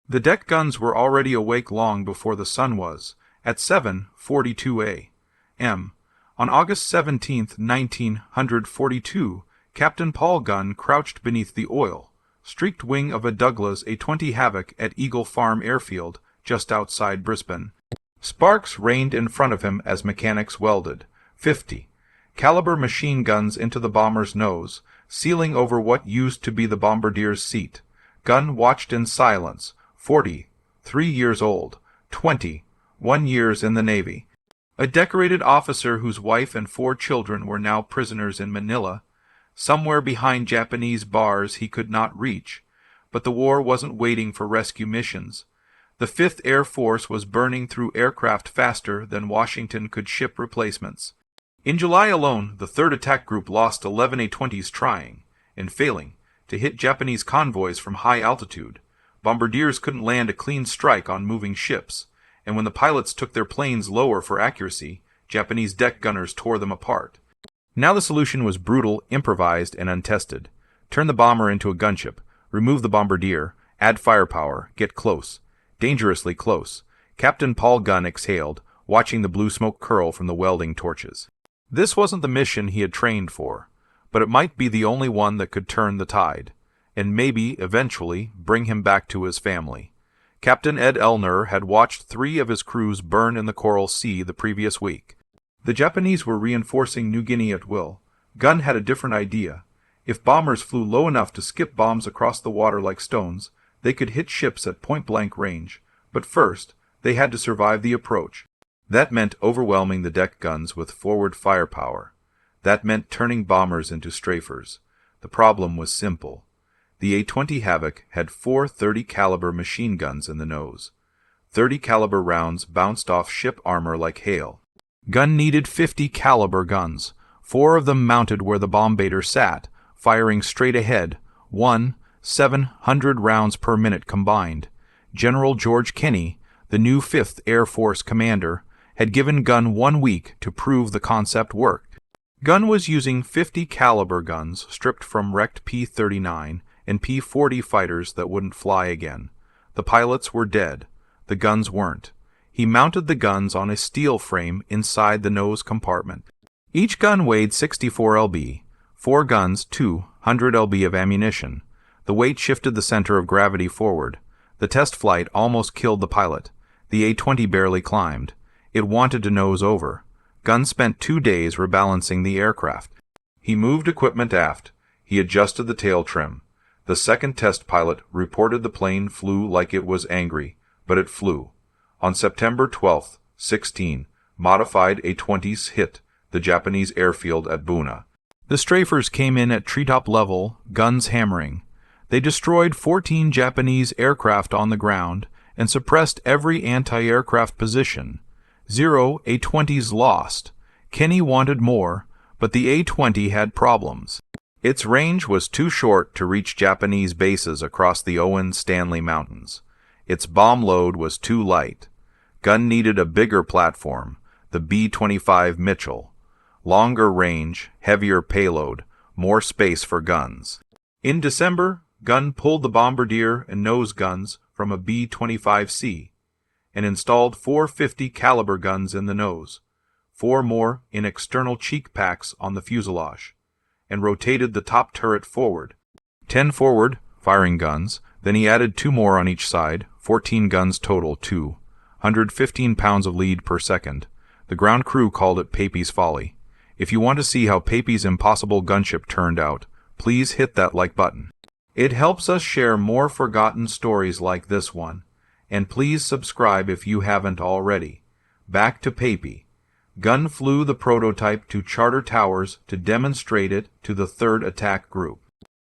The deck guns were already awake long before the sun was, at 7:42 a.m. On August 17, 1942, Captain Paul Gunn crouched beneath the oil-streaked wing of a Douglas A-20 Havoc at Eagle Farm Airfield, just outside Brisbane. Sparks rained in front of him as mechanics welded 50 caliber machine guns into the bomber's nose, sealing over what used to be the bombardier's seat. Gunn watched in silence. 43 years old, 21 years in the Navy. A decorated officer whose wife and 4 children were now prisoners in Manila, somewhere behind Japanese bars he could not reach. But the war wasn't waiting for rescue missions. The 5th Air Force was burning through aircraft faster than Washington could ship replacements. In July alone, the 3rd Attack Group lost 11 A-20s trying, and failing, to hit Japanese convoys from high altitude. Bombardiers couldn't land a clean strike on moving ships, and when the pilots took their planes lower for accuracy, Japanese deck gunners tore them apart. Now the solution was brutal, improvised, and untested. Turn the bomber into a gunship, remove the bombardier, add firepower, get close. Dangerously close. Captain Paul Gunn exhaled, watching the blue smoke curl from the welding torches. This wasn't the mission he had trained for, but it might be the only one that could turn the tide, and maybe, eventually, bring him back to his family. Captain Ed Elner had watched 3 of his crews burn in the Coral Sea the previous week. The Japanese were reinforcing New Guinea at will. Gunn had a different idea. If bombers flew low enough to skip bombs across the water like stones, they could hit ships at point-blank range. But first, they had to survive the approach. That meant overwhelming the deck guns with forward firepower. That meant turning bombers into strafers. The problem was simple. The A-20 Havoc had 4 .30 caliber machine guns in the nose. 30 caliber rounds bounced off ship armor like hail. Gunn needed 50 caliber guns, 4 of them mounted where the bombardier sat, firing straight ahead, 700 rounds per minute combined. General George Kenney, the new 5th Air Force commander, had given Gunn 1 week to prove the concept worked. Gunn was using 50 caliber guns stripped from wrecked P-39 and P-40 fighters that wouldn't fly again. The pilots were dead. The guns weren't. He mounted the guns on a steel frame inside the nose compartment. Each gun weighed 64 lb. 4 guns, 200 lb of ammunition. The weight shifted the center of gravity forward. The test flight almost killed the pilot. The A-20 barely climbed. It wanted to nose over. Gunn spent 2 days rebalancing the aircraft. He moved equipment aft. He adjusted the tail trim. The second test pilot reported the plane flew like it was angry, but it flew. On September 12, 16, modified A-20s hit the Japanese airfield at Buna. The strafers came in at treetop level, guns hammering. They destroyed 14 Japanese aircraft on the ground and suppressed every anti-aircraft position. 0 A-20s lost. Kenney wanted more, but the A-20 had problems. Its range was too short to reach Japanese bases across the Owen-Stanley Mountains. Its bomb load was too light. Gunn needed a bigger platform, the B-25 Mitchell. Longer range, heavier payload, more space for guns. In December, Gunn pulled the bombardier and nose guns from a B-25C and installed 4 50 caliber guns in the nose, 4 more in external cheek packs on the fuselage, and rotated the top turret forward. 10 forward, firing guns, then he added 2 more on each side, 14 guns total, 215 pounds of lead per second. The ground crew called it Papy's Folly. If you want to see how Papy's impossible gunship turned out, please hit that like button. It helps us share more forgotten stories like this one. And please subscribe if you haven't already. Back to Papy. Gunn flew the prototype to Charter Towers to demonstrate it to the 3rd Attack Group.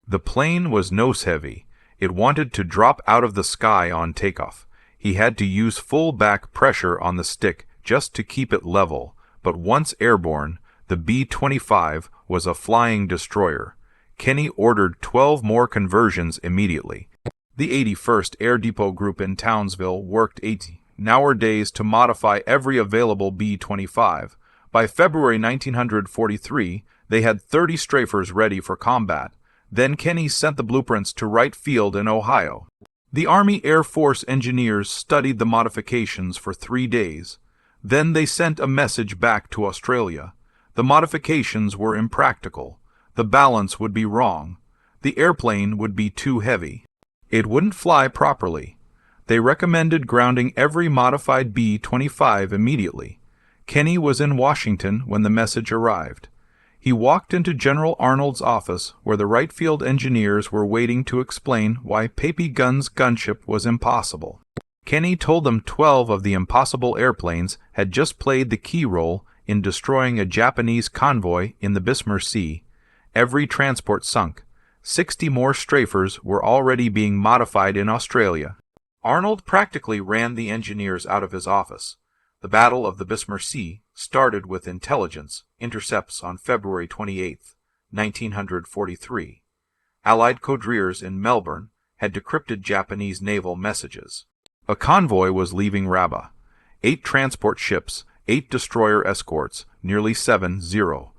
The plane was nose-heavy. It wanted to drop out of the sky on takeoff. He had to use full back pressure on the stick just to keep it level, but once airborne, the B-25 was a flying destroyer. Kenney ordered 12 more conversions immediately. The 81st Air Depot Group in Townsville worked 18-hour days to modify every available B-25. By February 1943, they had 30 strafers ready for combat. Then Kenney sent the blueprints to Wright Field in Ohio. The Army Air Force engineers studied the modifications for 3 days. Then they sent a message back to Australia. The modifications were impractical. The balance would be wrong. The airplane would be too heavy. It wouldn't fly properly. They recommended grounding every modified B-25 immediately. Kenny was in Washington when the message arrived. He walked into General Arnold's office, where the Wright Field engineers were waiting to explain why Papy Gunn's gunship was impossible. Kenny told them 12 of the impossible airplanes had just played the key role in destroying a Japanese convoy in the Bismarck Sea. Every transport sunk. 60 more strafers were already being modified in Australia. Arnold practically ran the engineers out of his office. The Battle of the Bismarck Sea started with intelligence intercepts on February 28, 1943. Allied codrears in Melbourne had decrypted Japanese naval messages. A convoy was leaving Rabat. 8 transport ships, 8 destroyer escorts, nearly 7-0.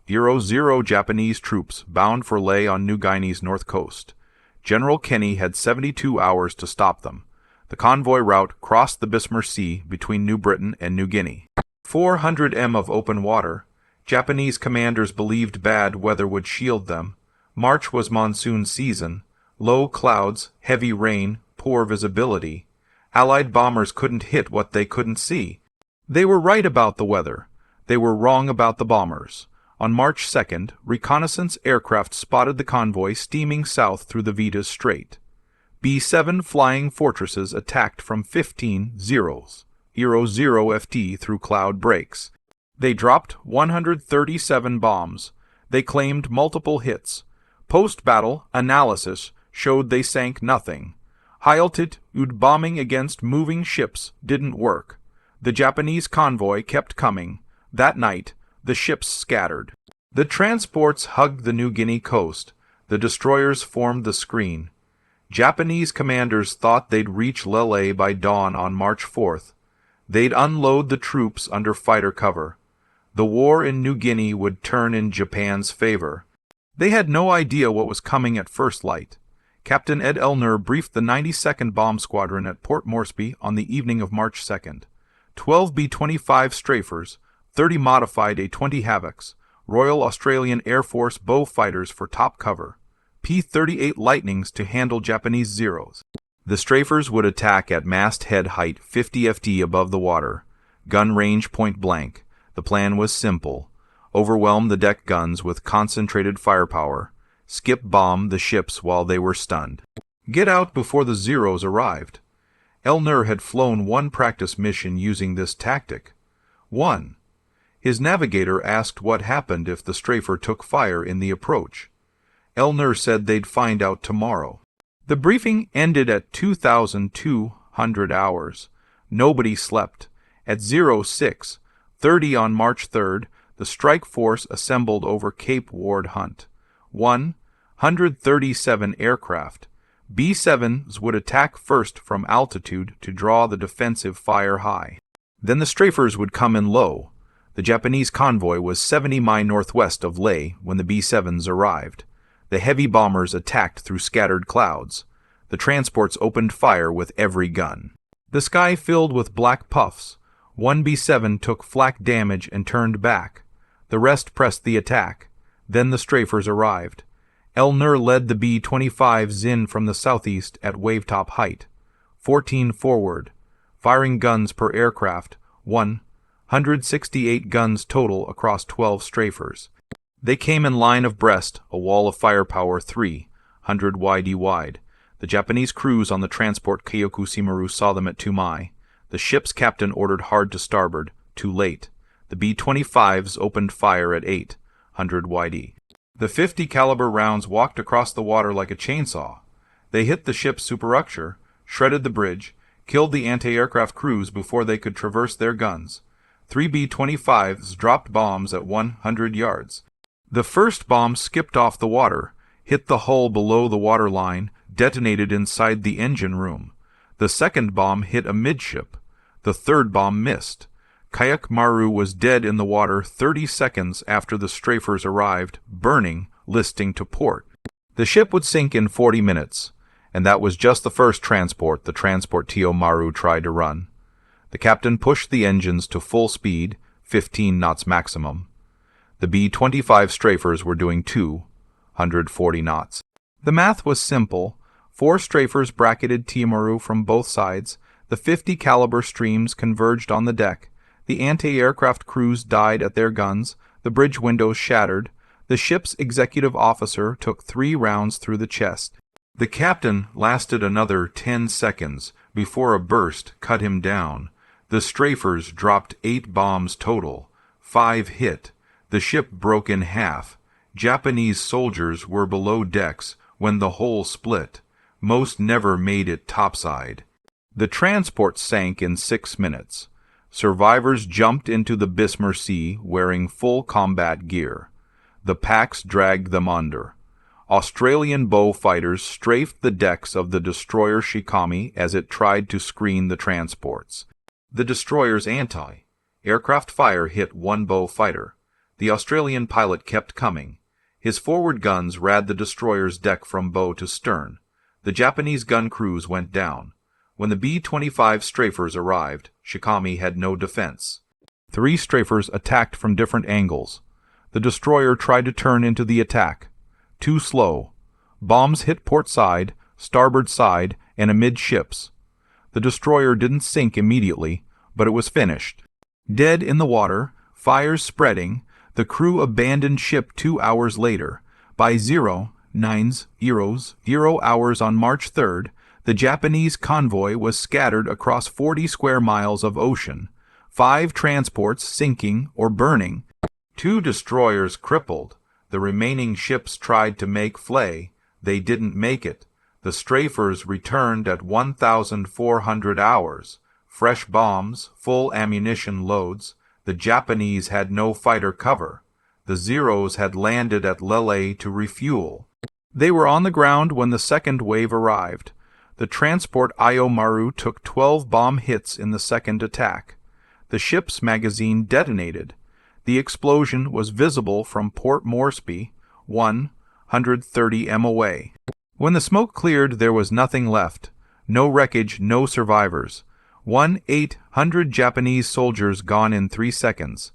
0 Japanese troops bound for Lae on New Guinea's north coast. General Kenny had 72 hours to stop them. The convoy route crossed the Bismarck Sea between New Britain and New Guinea. 400 m of open water. Japanese commanders believed bad weather would shield them. March was monsoon season. Low clouds, heavy rain, poor visibility. Allied bombers couldn't hit what they couldn't see. They were right about the weather. They were wrong about the bombers. On March 2nd, reconnaissance aircraft spotted the convoy steaming south through the Vitas Strait. B-7 flying fortresses attacked from 15 zeros, 0 FT through cloud breaks. They dropped 137 bombs. They claimed multiple hits. Post-battle analysis showed they sank nothing. High-altitude bombing against moving ships didn't work. The Japanese convoy kept coming. That night, the ships scattered. The transports hugged the New Guinea coast. The destroyers formed the screen. Japanese commanders thought they'd reach Lele by dawn on March 4th. They'd unload the troops under fighter cover. The war in New Guinea would turn in Japan's favor. They had no idea what was coming at first light. Captain Ed Elner briefed the 92nd Bomb Squadron at Port Moresby on the evening of March 2nd. 12 B-25 strafers, 30 modified A-20 Havocs, Royal Australian Air Force bow fighters for top cover, P-38 Lightnings to handle Japanese Zeros. The strafers would attack at masthead height 50 FT above the water, gun range point blank. The plan was simple. Overwhelm the deck guns with concentrated firepower. Skip bomb the ships while they were stunned. Get out before the Zeros arrived. Elner had flown one practice mission using this tactic. 1. His navigator asked what happened if the strafer took fire in the approach. Elner said they'd find out tomorrow. The briefing ended at 2,200 hours. Nobody slept. At 06:30 on March 3rd, the strike force assembled over Cape Ward Hunt. 137 aircraft. B-7s would attack first from altitude to draw the defensive fire high. Then the strafers would come in low. The Japanese convoy was 70 mi northwest of Lae when the B-7s arrived. The heavy bombers attacked through scattered clouds. The transports opened fire with every gun. The sky filled with black puffs. One B-7 took flak damage and turned back. The rest pressed the attack. Then the strafers arrived. Elner led the B-25s in from the southeast at wavetop height. 14 forward. Firing guns per aircraft, 168 guns total across 12 strafers. They came in line abreast, a wall of firepower 300 wide. The Japanese crews on the transport Kyoku Simaru saw them at 2 mi. The ship's captain ordered hard to starboard, too late. The B-25s opened fire at 800 wide. The 50 caliber rounds walked across the water like a chainsaw. They hit the ship's superstructure, shredded the bridge, killed the anti-aircraft crews before they could traverse their guns. 3 B-25s dropped bombs at 100 yards. The first bomb skipped off the water, hit the hull below the water line, detonated inside the engine room. The second bomb hit amidship. The third bomb missed. Kayak Maru was dead in the water 30 seconds after the strafers arrived, burning, listing to port. The ship would sink in 40 minutes. and that was just the first transport the transport Tio Maru tried to run. The captain pushed the engines to full speed, 15 knots maximum. The B-25 strafers were doing 240 knots. The math was simple. 4 strafers bracketed Tio Maru from both sides. The 50 caliber streams converged on the deck. The anti-aircraft crews died at their guns. The bridge windows shattered. The ship's executive officer took 3 rounds through the chest. The captain lasted another 10 seconds before a burst cut him down. The strafers dropped 8 bombs total. 5 hit. The ship broke in half. Japanese soldiers were below decks when the hull split. Most never made it topside. The transport sank in 6 minutes. Survivors jumped into the Bismarck Sea wearing full combat gear. The packs dragged them under. Australian bow fighters strafed the decks of the destroyer Shikami as it tried to screen the transports. The destroyer's anti-aircraft fire hit one bow fighter. The Australian pilot kept coming. His forward guns rad the destroyer's deck from bow to stern. The Japanese gun crews went down. When the B-25 strafers arrived, Shikami had no defense. 3 strafers attacked from different angles. The destroyer tried to turn into the attack. Too slow. Bombs hit port side, starboard side, and amidships. The destroyer didn't sink immediately, but it was finished. Dead in the water, fires spreading, the crew abandoned ship 2 hours later. By 0 hours on March 3rd, the Japanese convoy was scattered across 40 square miles of ocean, 5 transports sinking or burning, 2 destroyers crippled. The remaining ships tried to make flay. They didn't make it. The strafers returned at 1,400 hours. Fresh bombs, full ammunition loads. The Japanese had no fighter cover. The Zeros had landed at Lele to refuel. They were on the ground when the second wave arrived. The transport Io Maru took 12 bomb hits in the second attack. The ship's magazine detonated. The explosion was visible from Port Moresby, 130 m away. When the smoke cleared, there was nothing left. No wreckage, no survivors. 1,800 Japanese soldiers gone in 3 seconds.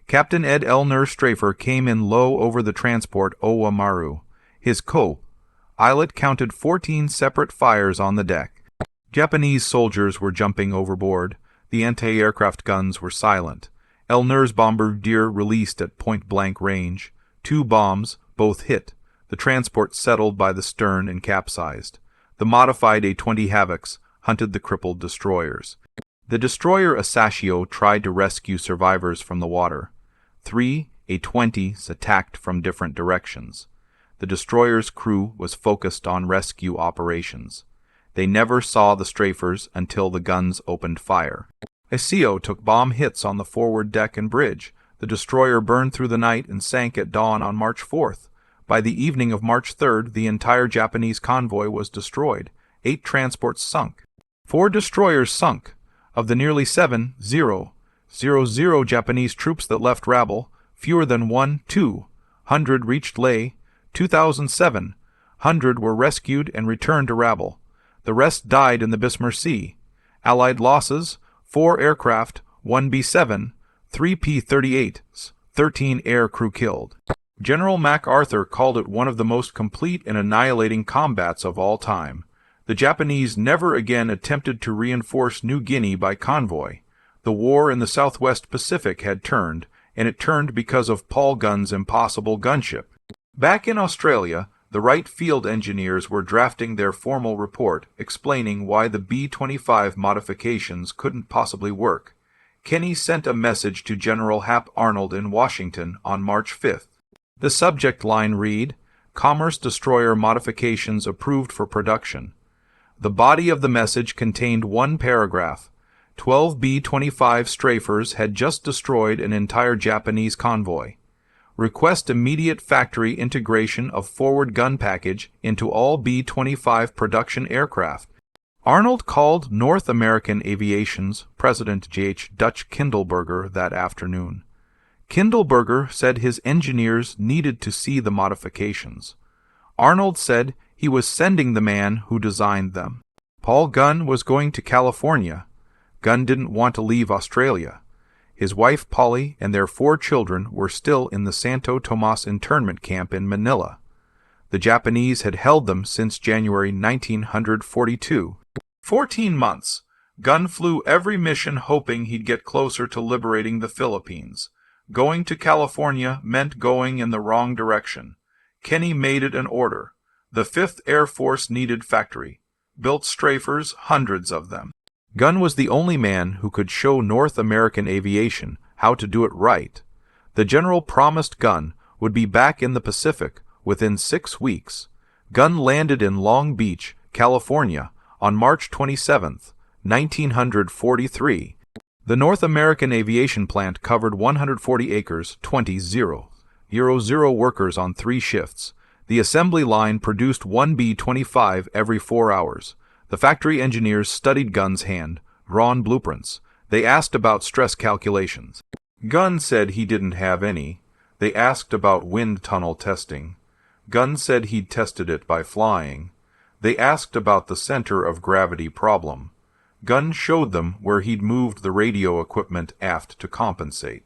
Captain Ed Elner Strafer came in low over the transport Owa Maru. His co-pilot counted 14 separate fires on the deck. Japanese soldiers were jumping overboard. The anti-aircraft guns were silent. Elner's bombardier released at point-blank range. 2 bombs, both hit. The transport settled by the stern and capsized. The modified A-20 Havocs hunted the crippled destroyers. The destroyer Asashio tried to rescue survivors from the water. 3 A-20s attacked from different directions. The destroyer's crew was focused on rescue operations. They never saw the strafers until the guns opened fire. Asio took bomb hits on the forward deck and bridge. The destroyer burned through the night and sank at dawn on March 4th. By the evening of March 3rd, the entire Japanese convoy was destroyed. 8 transports sunk. 4 destroyers sunk. Of the nearly 7,000 Japanese troops that left Rabble, fewer than 200 reached Leh. 2,700 were rescued and returned to Rabble. The rest died in the Bismarck Sea. Allied losses: 4 aircraft, 1 B-7, 3 P-38s, 13 air crew killed. General MacArthur called it one of the most complete and annihilating combats of all time. The Japanese never again attempted to reinforce New Guinea by convoy. The war in the Southwest Pacific had turned, and it turned because of Paul Gunn's impossible gunship. Back in Australia, the Wright field engineers were drafting their formal report explaining why the B-25 modifications couldn't possibly work. Kenny sent a message to General Hap Arnold in Washington on March 5th. The subject line read, "Commerce Destroyer Modifications Approved for Production." The body of the message contained 1 paragraph. 12 B-25 strafers had just destroyed an entire Japanese convoy. Request immediate factory integration of forward gun package into all B-25 production aircraft. Arnold called North American Aviation's President J.H. Dutch Kindleberger that afternoon. Kindleberger said his engineers needed to see the modifications. Arnold said He was sending the man who designed them. Paul Gunn was going to California. Gunn didn't want to leave Australia. His wife Polly and their 4 children were still in the Santo Tomas internment camp in Manila. The Japanese had held them since January 1942. 14 months. Gunn flew every mission hoping he'd get closer to liberating the Philippines. Going to California meant going in the wrong direction. Kenny made it an order. The 5th Air Force needed factory. Built strafers, hundreds of them. Gunn was the only man who could show North American aviation how to do it right. The general promised Gunn would be back in the Pacific within 6 weeks. Gunn landed in Long Beach, California, on March 27, 1943. The North American aviation plant covered 140 acres, 0 workers on 3 shifts. The assembly line produced 1 B-25 every 4 hours. The factory engineers studied Gunn's hand, drawn blueprints. They asked about stress calculations. Gunn said he didn't have any. They asked about wind tunnel testing. Gunn said he'd tested it by flying. They asked about the center of gravity problem. Gunn showed them where he'd moved the radio equipment aft to compensate.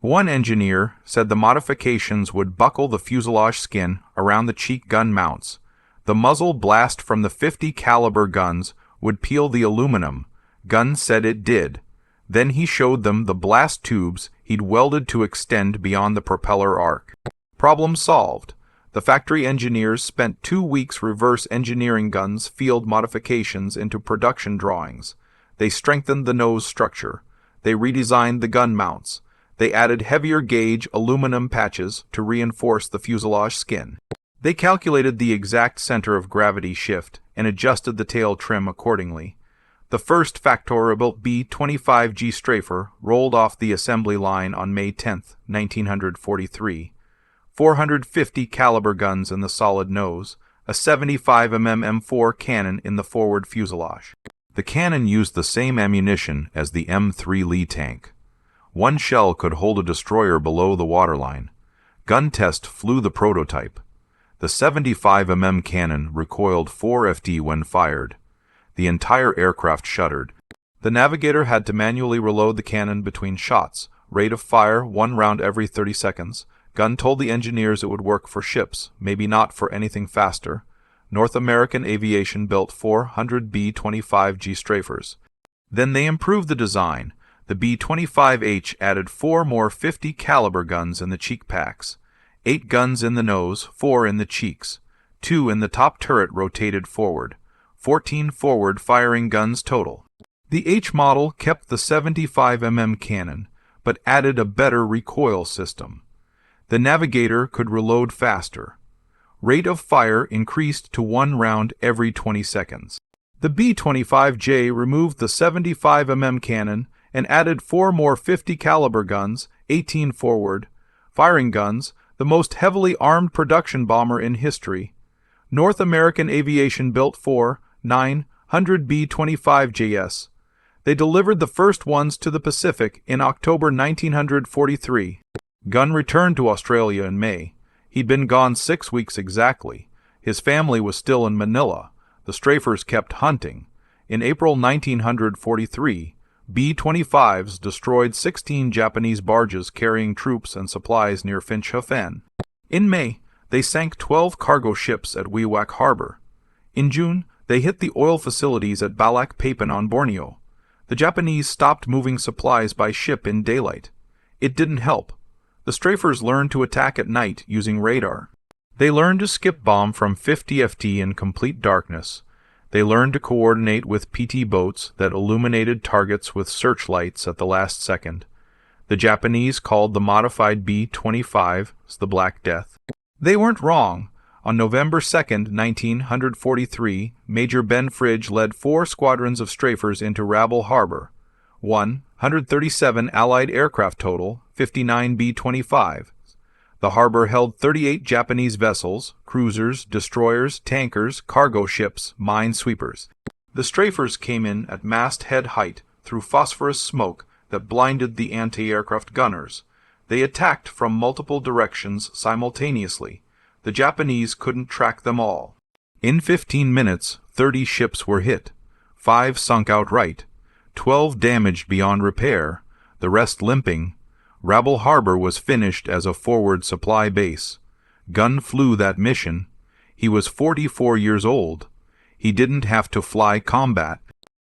One engineer said the modifications would buckle the fuselage skin around the cheek gun mounts. The muzzle blast from the 50 caliber guns would peel the aluminum. Gunn said it did. Then he showed them the blast tubes he'd welded to extend beyond the propeller arc. Problem solved. The factory engineers spent 2 weeks reverse engineering Gunn's field modifications into production drawings. They strengthened the nose structure. They redesigned the gun mounts. They added heavier gauge aluminum patches to reinforce the fuselage skin. They calculated the exact center of gravity shift and adjusted the tail trim accordingly. The first factory-built B-25G Strafer rolled off the assembly line on May 10, 1943. 450 caliber guns in the solid nose, a 75 mm M4 cannon in the forward fuselage. The cannon used the same ammunition as the M3 Lee tank. 1 shell could hold a destroyer below the waterline. Gun Test flew the prototype. The 75 mm cannon recoiled 4 FD when fired. The entire aircraft shuddered. The navigator had to manually reload the cannon between shots, rate of fire 1 round every 30 seconds. Gunn told the engineers it would work for ships, maybe not for anything faster. North American Aviation built 400 B-25G Strafers. Then they improved the design. The B-25H added 4 more 50 caliber guns in the cheek packs. 8 guns in the nose, 4 in the cheeks. 2 in the top turret rotated forward. 14 forward firing guns total. The H model kept the 75 mm cannon, but added a better recoil system. The navigator could reload faster. Rate of fire increased to 1 round every 20 seconds. The B-25J removed the 75 mm cannon and added 4 more 50 caliber guns, 18 forward, firing guns, the most heavily armed production bomber in history. North American Aviation built 4 900 B-25JS. They delivered the first ones to the Pacific in October 1943. Gunn returned to Australia in May. He'd been gone 6 weeks exactly. His family was still in Manila. The strafers kept hunting. In April 1943, B-25s destroyed 16 Japanese barges carrying troops and supplies near Finschhafen. In May, they sank 12 cargo ships at WWII Harbor. In June, they hit the oil facilities at Balak Papan on Borneo. The Japanese stopped moving supplies by ship in daylight. It didn't help. The strafers learned to attack at night using radar. They learned to skip bomb from 50 FT in complete darkness. They learned to coordinate with PT boats that illuminated targets with searchlights at the last second. The Japanese called the modified B-25 the Black Death. They weren't wrong. On November 2, 1943, Major Ben Fridge led 4 squadrons of strafers into Rabaul Harbor. 137 Allied aircraft total, 59 B-25. The harbor held 38 Japanese vessels, cruisers, destroyers, tankers, cargo ships, minesweepers. The strafers came in at masthead height through phosphorus smoke that blinded the anti-aircraft gunners. They attacked from multiple directions simultaneously. The Japanese couldn't track them all. In 15 minutes, 30 ships were hit. 5 sunk outright. 12 damaged beyond repair, the rest limping. Rabble Harbor was finished as a forward supply base. Gunn flew that mission. He was 44 years old. He didn't have to fly combat.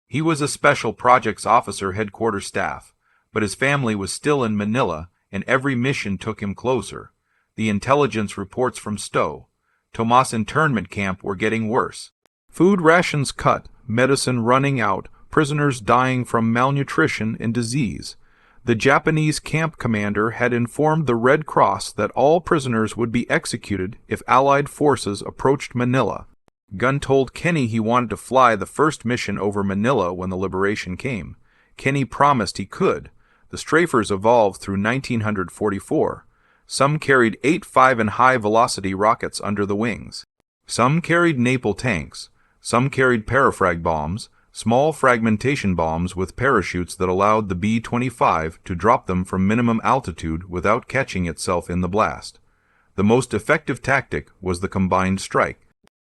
He was a Special Projects Officer headquarters staff, but his family was still in Manila, and every mission took him closer. The intelligence reports from Stowe. Tomas internment camp were getting worse. Food rations cut, medicine running out, prisoners dying from malnutrition and disease. The Japanese camp commander had informed the Red Cross that all prisoners would be executed if Allied forces approached Manila. Gunn told Kenny he wanted to fly the first mission over Manila when the liberation came. Kenny promised he could. The strafers evolved through 1944. Some carried 8.5 and high-velocity rockets under the wings. Some carried Napal tanks. Some carried parafrag bombs, small fragmentation bombs with parachutes that allowed the B-25 to drop them from minimum altitude without catching itself in the blast. The most effective tactic was the combined strike.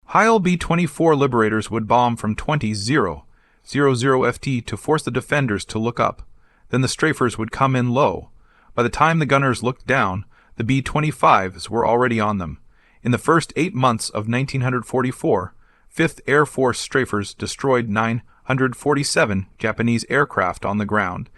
Heil B-24 Liberators would bomb from 20-0 FT to force the defenders to look up. Then the strafers would come in low. By the time the gunners looked down, the B-25s were already on them. In the first 8 months of 1944, 5th Air Force strafers destroyed 947 Japanese aircraft on the ground.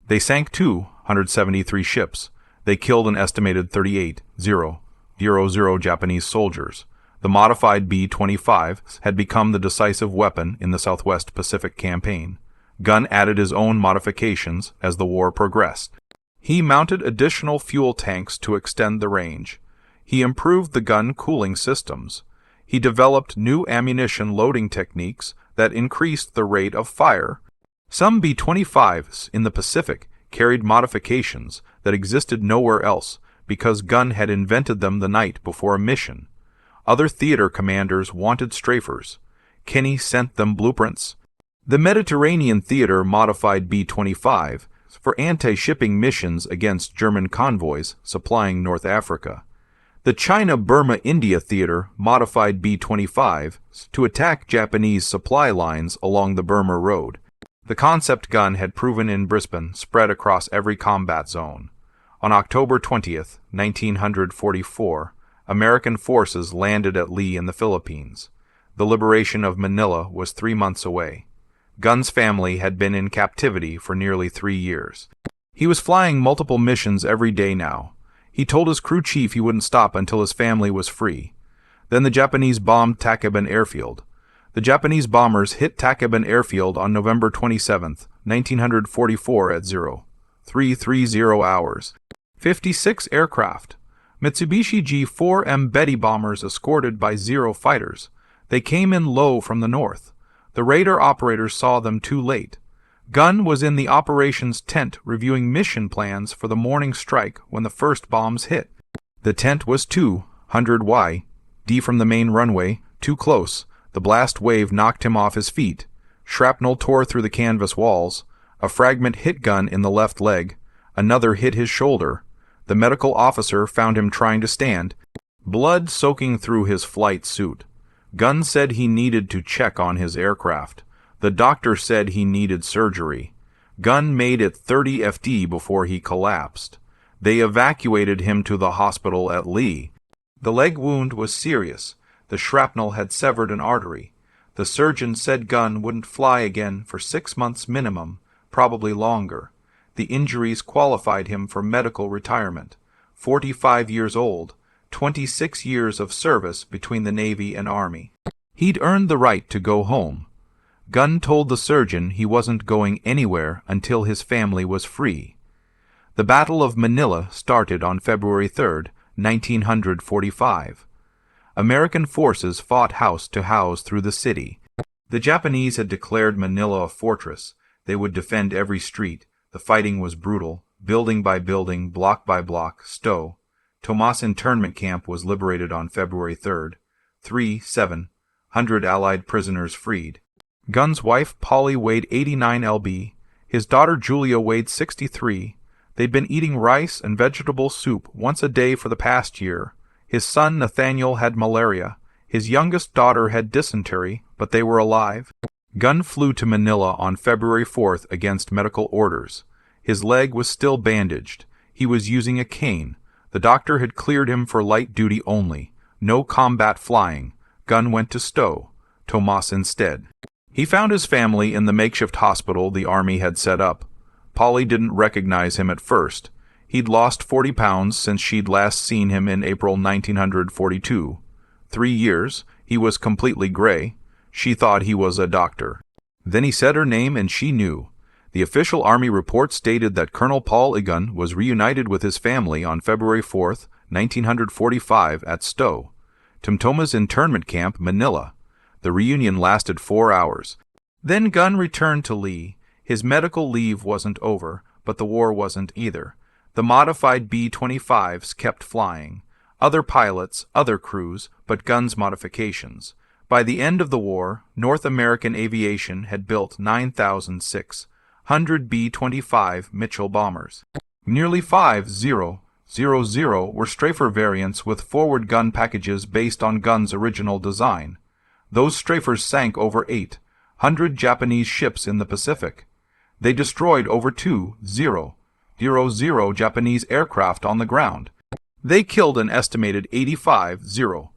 They sank 273 ships. They killed an estimated 38,000 Japanese soldiers. The modified B-25 had become the decisive weapon in the Southwest Pacific Campaign. Gunn added his own modifications as the war progressed. He mounted additional fuel tanks to extend the range. He improved the gun cooling systems. He developed new ammunition loading techniques that increased the rate of fire. Some B-25s in the Pacific carried modifications that existed nowhere else because Gunn had invented them the night before a mission. Other theater commanders wanted strafers. Kenny sent them blueprints. The Mediterranean Theater modified B-25 for anti-shipping missions against German convoys supplying North Africa. The China-Burma-India Theater modified B-25 to attack Japanese supply lines along the Burma Road. The concept gun had proven in Brisbane spread across every combat zone. On October 20th, 1944, American forces landed at Lee in the Philippines. The liberation of Manila was 3 months away. Gunn's family had been in captivity for nearly 3 years. He was flying multiple missions every day now. He told his crew chief he wouldn't stop until his family was free. Then the Japanese bombed Takaban Airfield. The Japanese bombers hit Takaban Airfield on November 27, 1944 at 0330 hours. 56 aircraft. Mitsubishi G-4M Betty bombers escorted by Zero fighters. They came in low from the north. The radar operators saw them too late. Gunn was in the operations tent reviewing mission plans for the morning strike when the first bombs hit. The tent was 200 D from the main runway, too close. The blast wave knocked him off his feet. Shrapnel tore through the canvas walls. A fragment hit Gunn in the left leg. Another hit his shoulder. The medical officer found him trying to stand, blood soaking through his flight suit. Gunn said he needed to check on his aircraft. The doctor said he needed surgery. Gunn made it 30 FD before he collapsed. They evacuated him to the hospital at Lee. The leg wound was serious. The shrapnel had severed an artery. The surgeon said Gunn wouldn't fly again for 6 months minimum, probably longer. The injuries qualified him for medical retirement. 45 years old, 26 years of service between the Navy and Army. He'd earned the right to go home. Gunn told the surgeon he wasn't going anywhere until his family was free. The Battle of Manila started on February 3, 1945. American forces fought house to house through the city. The Japanese had declared Manila a fortress. They would defend every street. The fighting was brutal, building by building, block by block. Stowe. Tomas internment camp was liberated on February 3rd. 700 Allied prisoners freed. Gunn's wife, Polly, weighed 89 lb. His daughter, Julia, weighed 63. They'd been eating rice and vegetable soup once a day for the past year. His son, Nathaniel, had malaria. His youngest daughter had dysentery, but they were alive. Gunn flew to Manila on February 4th against medical orders. His leg was still bandaged. He was using a cane. The doctor had cleared him for light duty only. No combat flying. Gunn went to Stowe. Tomas instead. He found his family in the makeshift hospital the Army had set up. Polly didn't recognize him at first. He'd lost 40 pounds since she'd last seen him in April 1942. 3 years. He was completely gray. She thought he was a doctor. Then he said her name and she knew. The official Army report stated that Colonel Paul Igun was reunited with his family on February 4th, 1945 at Stowe, Tumtoma's internment camp, Manila. The reunion lasted 4 hours. Then Gunn returned to Lee. His medical leave wasn't over, but the war wasn't either. The modified B-25s kept flying. Other pilots, other crews, but Gunn's modifications. By the end of the war, North American Aviation had built 9,600 B-25 Mitchell bombers. Nearly 5,000 were Strafer variants with forward gun packages based on Gunn's original design. Those Strafers sank over 800 Japanese ships in the Pacific. They destroyed over 2,000 Japanese aircraft on the ground. They killed an estimated 85,000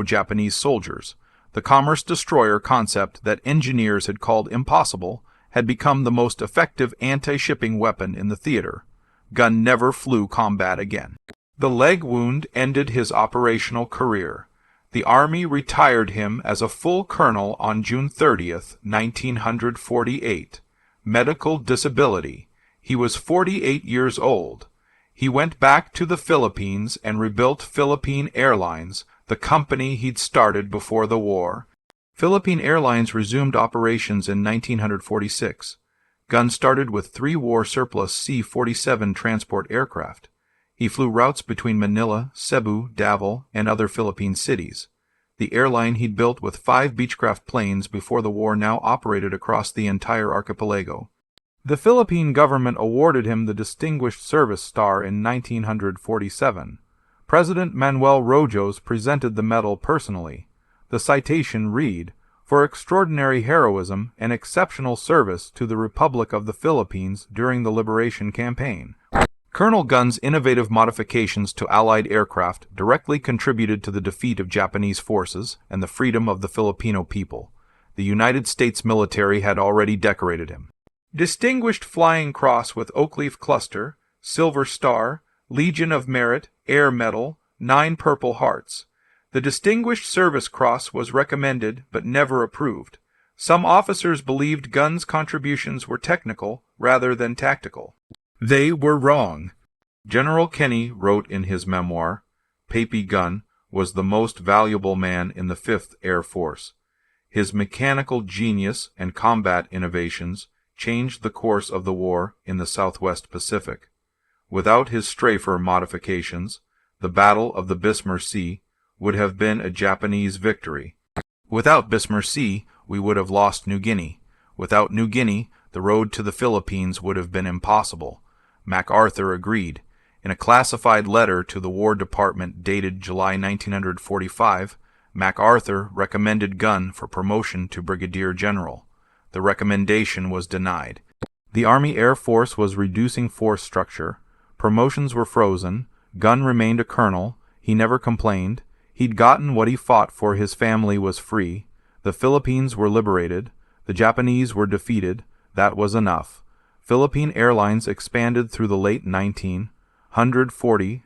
Japanese soldiers. The commerce destroyer concept that engineers had called impossible had become the most effective anti-shipping weapon in the theater. Gunn never flew combat again. The leg wound ended his operational career. The Army retired him as a full colonel on June 30th, 1948. Medical disability. He was 48 years old. He went back to the Philippines and rebuilt Philippine Airlines, the company he'd started before the war. Philippine Airlines resumed operations in 1946. Gunn started with 3 war surplus C-47 transport aircraft. He flew routes between Manila, Cebu, Davao, and other Philippine cities. The airline he'd built with 5 Beechcraft planes before the war now operated across the entire archipelago. The Philippine government awarded him the Distinguished Service Star in 1947. President Manuel Rojas presented the medal personally. The citation read, "For extraordinary heroism and exceptional service to the Republic of the Philippines during the Liberation Campaign." Colonel Gunn's innovative modifications to Allied aircraft directly contributed to the defeat of Japanese forces and the freedom of the Filipino people. The United States military had already decorated him. Distinguished Flying Cross with Oak Leaf Cluster, Silver Star, Legion of Merit, Air Medal, 9 Purple Hearts. The Distinguished Service Cross was recommended but never approved. Some officers believed Gunn's contributions were technical rather than tactical. They were wrong. General Kenny wrote in his memoir, "Papy Gunn was the most valuable man in the 5th Air Force. His mechanical genius and combat innovations changed the course of the war in the Southwest Pacific. Without his Strafer modifications, the Battle of the Bismarck Sea would have been a Japanese victory. Without Bismarck Sea, we would have lost New Guinea. Without New Guinea, the road to the Philippines would have been impossible." MacArthur agreed. In a classified letter to the War Department dated July 1945, MacArthur recommended Gunn for promotion to brigadier general. The recommendation was denied. The Army Air Force was reducing force structure. Promotions were frozen. Gunn remained a colonel. He never complained. He'd gotten what he fought for. His family was free. The Philippines were liberated. The Japanese were defeated. That was enough. Philippine Airlines expanded through the late 1940s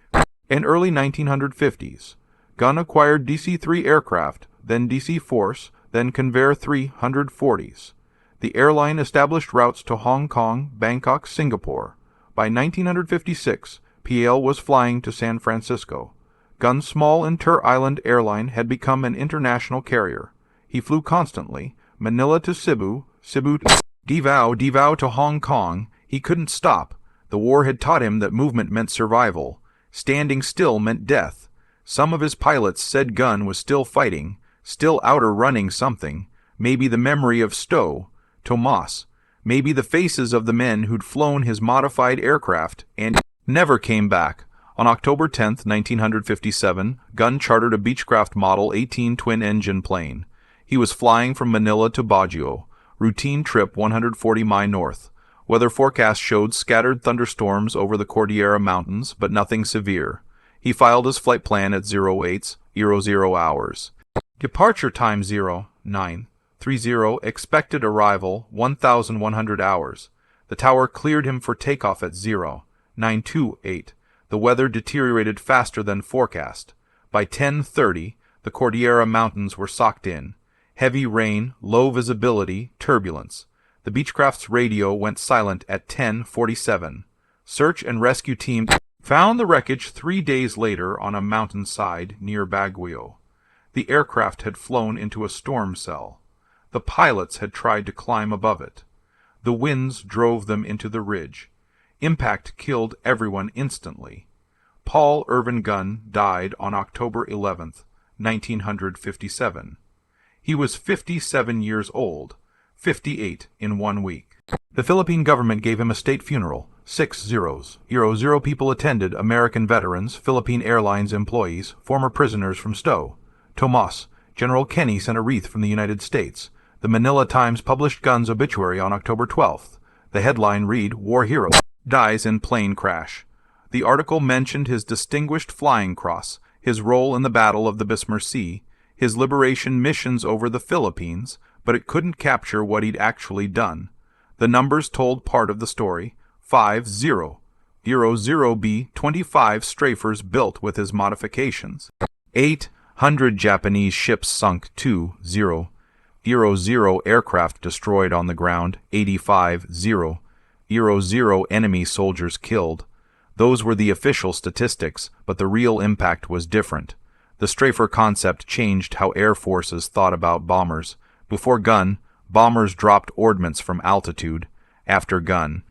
and early 1950s. Gunn acquired DC-3 aircraft, then DC-Force, then Convair 340s. The airline established routes to Hong Kong, Bangkok, Singapore. By 1956, PL was flying to San Francisco. Gunn's small inter-island airline had become an international carrier. He flew constantly, Manila to Cebu, Cebu to Davao to Hong Kong. He couldn't stop. The war had taught him that movement meant survival. Standing still meant death. Some of his pilots said Gunn was still fighting, still outer-running something, maybe the memory of Stowe, Tomas, maybe the faces of the men who'd flown his modified aircraft and never came back. On October 10, 1957, Gunn chartered a Beechcraft Model 18 twin-engine plane. He was flying from Manila to Baguio, routine trip 140 mi north. Weather forecast showed scattered thunderstorms over the Cordillera Mountains, but nothing severe. He filed his flight plan at 08:00 hours. Departure time 09:30, expected arrival 1,100 hours. The tower cleared him for takeoff at 09:28. The weather deteriorated faster than forecast. By 10:30, the Cordillera Mountains were socked in. Heavy rain, low visibility, turbulence. The Beechcraft's radio went silent at 10:47. Search and rescue team found the wreckage 3 days later on a mountainside near Baguio. The aircraft had flown into a storm cell. The pilots had tried to climb above it. The winds drove them into the ridge. Impact killed everyone instantly. Paul Irvin Gunn died on October 11, 1957. He was 57 years old, 58 in 1 week. The Philippine government gave him a state funeral. 6-0 people attended: American veterans, Philippine Airlines employees, former prisoners from Stowe. Tomas, General Kenny sent a wreath from the United States. The Manila Times published Gunn's obituary on October 12th. The headline read, "War Hero Dies in Plane Crash." The article mentioned his distinguished flying cross, his role in the Battle of the Bismarck Sea, his liberation missions over the Philippines, but it couldn't capture what he'd actually done. The numbers told part of the story. 50 B-25 strafers built with his modifications. 800 Japanese ships sunk. 20 aircraft destroyed on the ground. 85 enemy soldiers killed. Those were the official statistics, but the real impact was different. The strafer concept changed how air forces thought about bombers. Before Gunn, bombers dropped ordnance from altitude. After Gunn,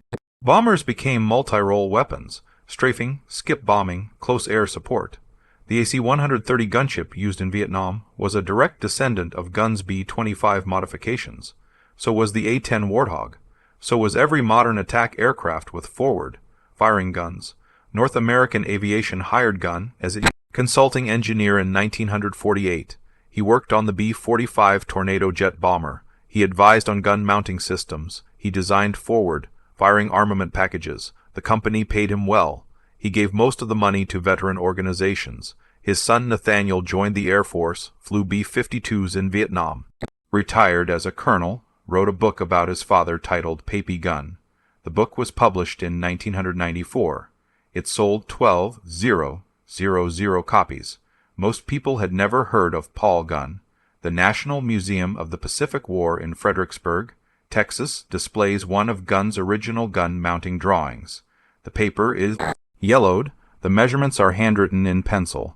bombers became multi-role weapons: strafing, skip bombing, close air support. The AC-130 gunship used in Vietnam was a direct descendant of Gunn's B-25 modifications. So was the A-10 Warthog. So was every modern attack aircraft with forward firing guns. North American Aviation hired Gunn as a consulting engineer in 1948. He worked on the B-45 Tornado jet bomber. He advised on gun mounting systems. He designed forward firing armament packages. The company paid him well. He gave most of the money to veteran organizations. His son Nathaniel joined the Air Force, flew B-52s in Vietnam. Retired as a colonel, wrote a book about his father titled Papy Gunn. The book was published in 1994. It sold 12,000 copies. Most people had never heard of Paul Gunn. The National Museum of the Pacific War in Fredericksburg, Texas, displays one of Gunn's original gun mounting drawings. The paper is yellowed. The measurements are handwritten in pencil.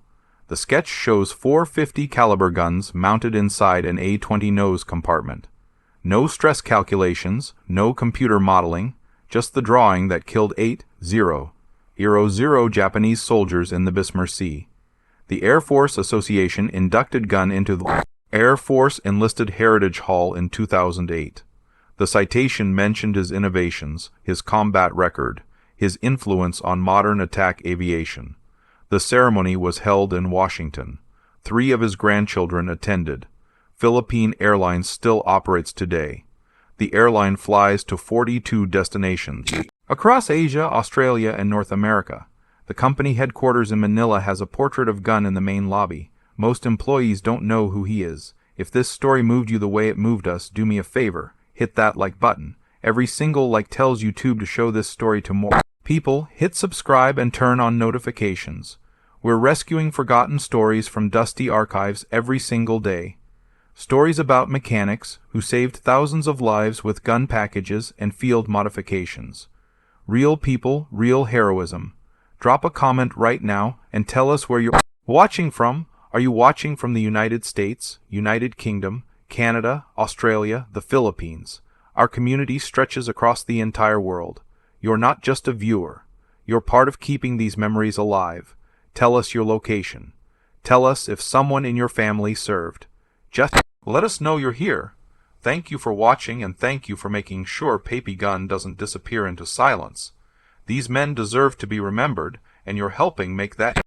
The sketch shows 450 caliber guns mounted inside an A-20 nose compartment. No stress calculations, no computer modeling, just the drawing that killed 80 Japanese soldiers in the Bismarck Sea. The Air Force Association inducted Gunn into the Air Force Enlisted Heritage Hall in 2008. The citation mentioned his innovations, his combat record, his influence on modern attack aviation. The ceremony was held in Washington. 3 of his grandchildren attended. Philippine Airlines still operates today. The airline flies to 42 destinations across Asia, Australia, and North America. The company headquarters in Manila has a portrait of Gunn in the main lobby. Most employees don't know who he is. If this story moved you the way it moved us, do me a favor. Hit that like button. Every single like tells YouTube to show this story to more people. Hit subscribe and turn on notifications. We're rescuing forgotten stories from dusty archives every single day. Stories about mechanics who saved thousands of lives with gun packages and field modifications. Real people, real heroism. Drop a comment right now and tell us where you're watching from. Are you watching from the United States, United Kingdom, Canada, Australia, the Philippines? Our community stretches across the entire world. You're not just a viewer. You're part of keeping these memories alive. Tell us your location. Tell us if someone in your family served. Just let us know you're here. Thank you for watching, and thank you for making sure Papy Gunn doesn't disappear into silence. These men deserve to be remembered, and you're helping make that